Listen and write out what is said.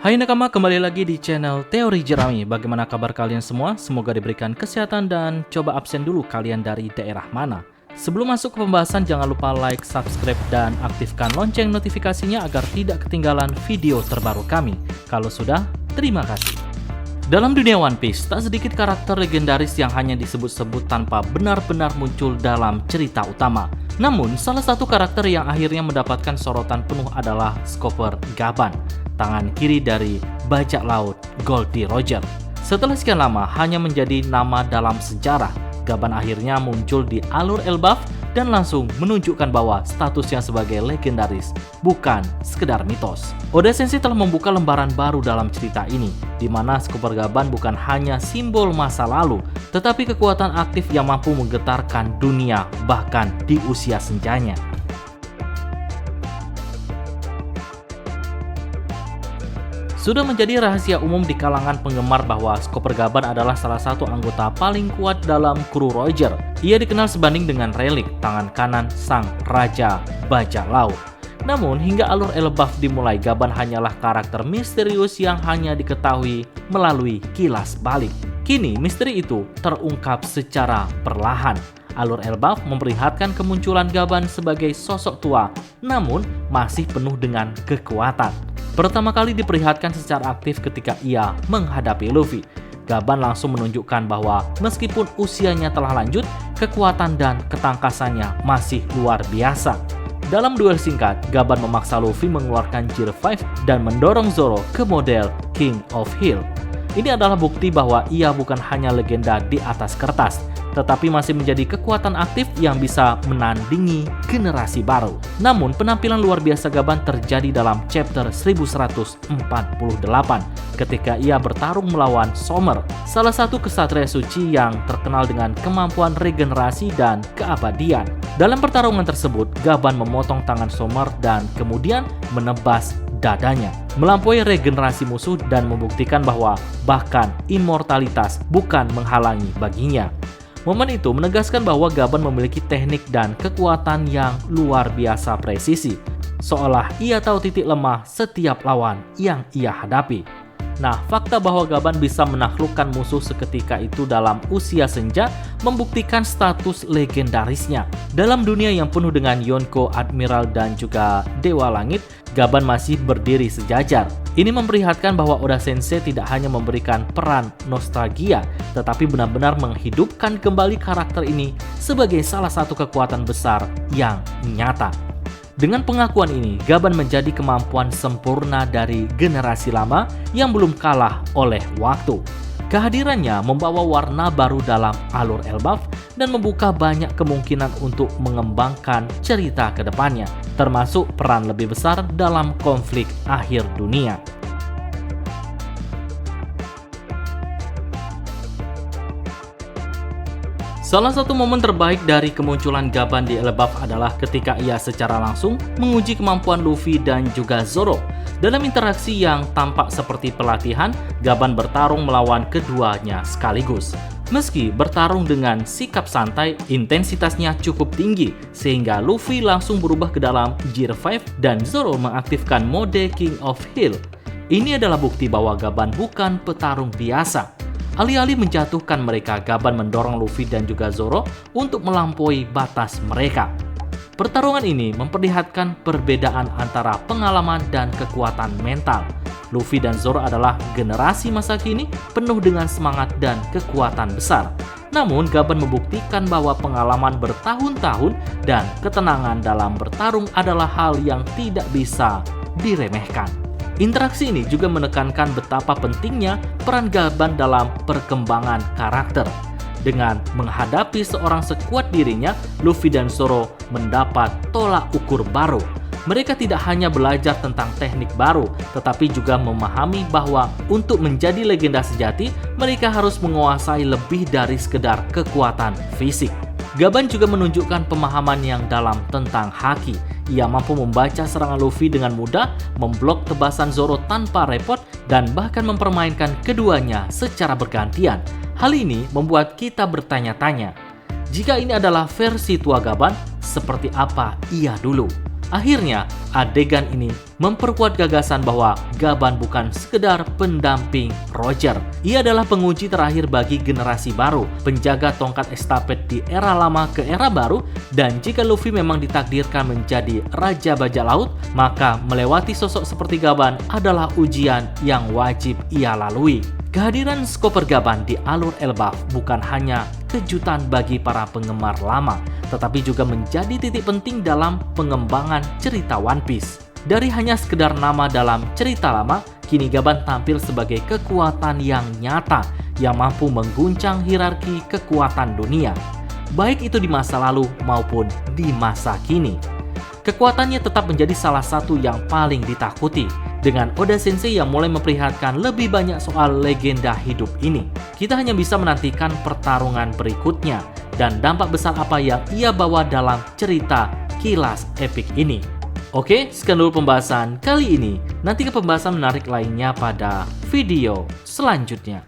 Hai nakama, kembali lagi di channel Teori Jerami. Bagaimana kabar kalian semua? Semoga diberikan kesehatan dan coba absen dulu kalian dari daerah mana. Sebelum masuk ke pembahasan, jangan lupa like, subscribe, dan aktifkan lonceng notifikasinya agar tidak ketinggalan video terbaru kami. Kalau sudah, terima kasih. Dalam dunia One Piece, tak sedikit karakter legendaris yang hanya disebut-sebut tanpa benar-benar muncul dalam cerita utama. Namun, salah satu karakter yang akhirnya mendapatkan sorotan penuh adalah Chopper Gaban, tangan kiri dari bajak laut Goldie Roger. Setelah sekian lama hanya menjadi nama dalam sejarah, Gaban akhirnya muncul di alur Elbaf dan langsung menunjukkan bahwa statusnya sebagai legendaris bukan sekedar mitos. Oda Sensei telah membuka lembaran baru dalam cerita ini, di mana Chopper Gaban bukan hanya simbol masa lalu, tetapi kekuatan aktif yang mampu menggetarkan dunia bahkan di usia senjanya. Sudah menjadi rahasia umum di kalangan penggemar bahwa Chopper Gaban adalah salah satu anggota paling kuat dalam kru Roger. Ia dikenal sebanding dengan Relic, tangan kanan sang Raja Bajak Laut. Namun hingga alur Elbaf dimulai, Gaban hanyalah karakter misterius yang hanya diketahui melalui kilas balik. Kini misteri itu terungkap secara perlahan. Alur Elbaf memperlihatkan kemunculan Gaban sebagai sosok tua, namun masih penuh dengan kekuatan. Pertama kali diperlihatkan secara aktif ketika ia menghadapi Luffy. Gaban langsung menunjukkan bahwa meskipun usianya telah lanjut, kekuatan dan ketangkasannya masih luar biasa. Dalam duel singkat, Gaban memaksa Luffy mengeluarkan Gear 5 dan mendorong Zoro ke model King of Hill. Ini adalah bukti bahwa ia bukan hanya legenda di atas kertas, tetapi masih menjadi kekuatan aktif yang bisa menandingi generasi baru. Namun penampilan luar biasa Gaban terjadi dalam chapter 1148 ketika ia bertarung melawan Sommer, salah satu kesatria suci yang terkenal dengan kemampuan regenerasi dan keabadian. Dalam pertarungan tersebut, Gaban memotong tangan Sommer dan kemudian menebas dadanya, melampaui regenerasi musuh dan membuktikan bahwa bahkan immortalitas bukan menghalangi baginya. Momen itu menegaskan bahwa Gaban memiliki teknik dan kekuatan yang luar biasa presisi, seolah ia tahu titik lemah setiap lawan yang ia hadapi. Nah, fakta bahwa Gaban bisa menaklukkan musuh seketika itu dalam usia senja membuktikan status legendarisnya. Dalam dunia yang penuh dengan Yonko, Admiral, dan juga Dewa Langit, Gaban masih berdiri sejajar. Ini memperlihatkan bahwa Oda Sensei tidak hanya memberikan peran nostalgia, tetapi benar-benar menghidupkan kembali karakter ini sebagai salah satu kekuatan besar yang nyata. Dengan pengakuan ini, Gaban menjadi kemampuan sempurna dari generasi lama yang belum kalah oleh waktu. Kehadirannya membawa warna baru dalam alur Elbaf dan membuka banyak kemungkinan untuk mengembangkan cerita ke depannya, termasuk peran lebih besar dalam konflik akhir dunia. Salah satu momen terbaik dari kemunculan Gaban di Elbaf adalah ketika ia secara langsung menguji kemampuan Luffy dan juga Zoro. Dalam interaksi yang tampak seperti pelatihan, Gaban bertarung melawan keduanya sekaligus. Meski bertarung dengan sikap santai, intensitasnya cukup tinggi sehingga Luffy langsung berubah ke dalam Gear 5 dan Zoro mengaktifkan mode King of Hill. Ini adalah bukti bahwa Gaban bukan petarung biasa. Alih-alih menjatuhkan mereka, Gaban mendorong Luffy dan juga Zoro untuk melampaui batas mereka. Pertarungan ini memperlihatkan perbedaan antara pengalaman dan kekuatan mental. Luffy dan Zoro adalah generasi masa kini penuh dengan semangat dan kekuatan besar. Namun Gaban membuktikan bahwa pengalaman bertahun-tahun dan ketenangan dalam bertarung adalah hal yang tidak bisa diremehkan. Interaksi ini juga menekankan betapa pentingnya peran Gaban dalam perkembangan karakter. Dengan menghadapi seorang sekuat dirinya, Luffy dan Zoro mendapat tolak ukur baru. Mereka tidak hanya belajar tentang teknik baru, tetapi juga memahami bahwa untuk menjadi legenda sejati, mereka harus menguasai lebih dari sekedar kekuatan fisik. Gaban juga menunjukkan pemahaman yang dalam tentang haki. Ia mampu membaca serangan Luffy dengan mudah, memblok tebasan Zoro tanpa repot, dan bahkan mempermainkan keduanya secara bergantian. Hal ini membuat kita bertanya-tanya, jika ini adalah versi tua Gaban, seperti apa ia dulu? Akhirnya, adegan ini memperkuat gagasan bahwa Gaban bukan sekedar pendamping Roger. Ia adalah penguji terakhir bagi generasi baru, penjaga tongkat estafet di era lama ke era baru, dan jika Luffy memang ditakdirkan menjadi Raja Bajak Laut, maka melewati sosok seperti Gaban adalah ujian yang wajib ia lalui. Kehadiran Chopper Gaban di alur Elbaf bukan hanya kejutan bagi para penggemar lama, tetapi juga menjadi titik penting dalam pengembangan cerita One Piece. Dari hanya sekedar nama dalam cerita lama, kini Gaban tampil sebagai kekuatan yang nyata yang mampu mengguncang hierarki kekuatan dunia, baik itu di masa lalu maupun di masa kini. Kekuatannya tetap menjadi salah satu yang paling ditakuti. Dengan Oda Sensei yang mulai memperlihatkan lebih banyak soal legenda hidup ini, kita hanya bisa menantikan pertarungan berikutnya dan dampak besar apa yang ia bawa dalam cerita kilas epik ini. Oke, sekian dulu pembahasan kali ini. Nantikan pembahasan menarik lainnya pada video selanjutnya.